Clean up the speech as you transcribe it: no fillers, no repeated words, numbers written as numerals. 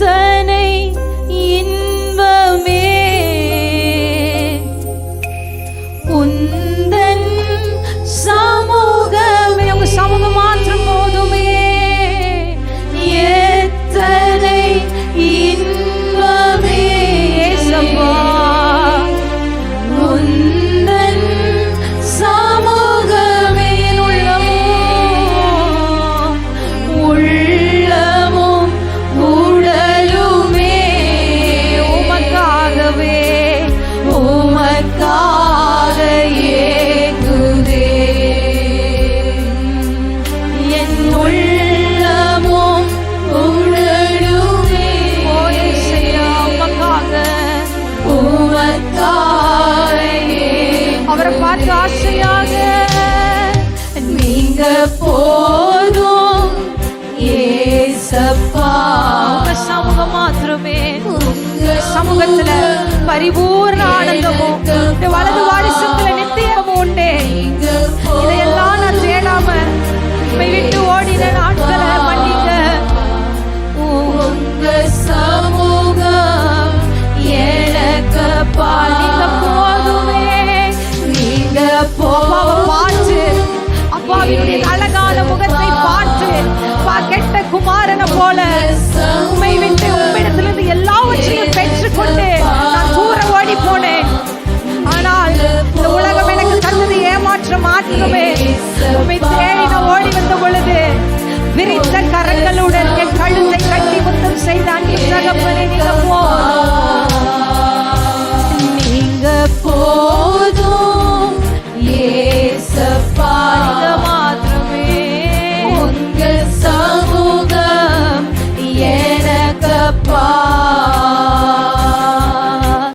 எத்தனை இன்பமே உந்தன் சமூகமே. உங்க சமூகம் மாத்திரம் போதுமே. எத்தனை இன்பமே ஏசப்பா உந்தன் சமூகமே. உள்ளமும் உடலுமே உமக்காகவே உமக்காக ஏங்குதே. என் உள்ளமும் உடலுமே உமக்காக அவரை பார்த்து ஆசையாக நீங்க போதும் ஏசப்பா. உங்க சமூகம் மாத்திரமே. உங்க சமூகத்துல பரிபூர்ண ஆனந்தமும் வலது வாரிசுல நித்தியமும் உண்டே. இதையெல்லாம் நான் தேடாம உண்மை விட்டு ஓடின நாட்களை மன்னிக்க. உங்க சமூகம் எனக்கு நீங்க போதுமே. நீங்க பார்த்து அப்பாவினுடைய அழகான முகத்தை பார்த்து கெட்ட குமாரனை போல உண்மை விட்டு உம்மிடத்திலிருந்து எல்லாவற்றையும் பெற்றுக்கொண்டு நான் தூர ஓடி போனேன். ஆனால் இந்த உலகம் எனக்கு தந்தது ஏமாற்ற மாற்றமே. உண்மை தேடி நான் ஓடி வந்த பொழுது விரித்த கரங்களோட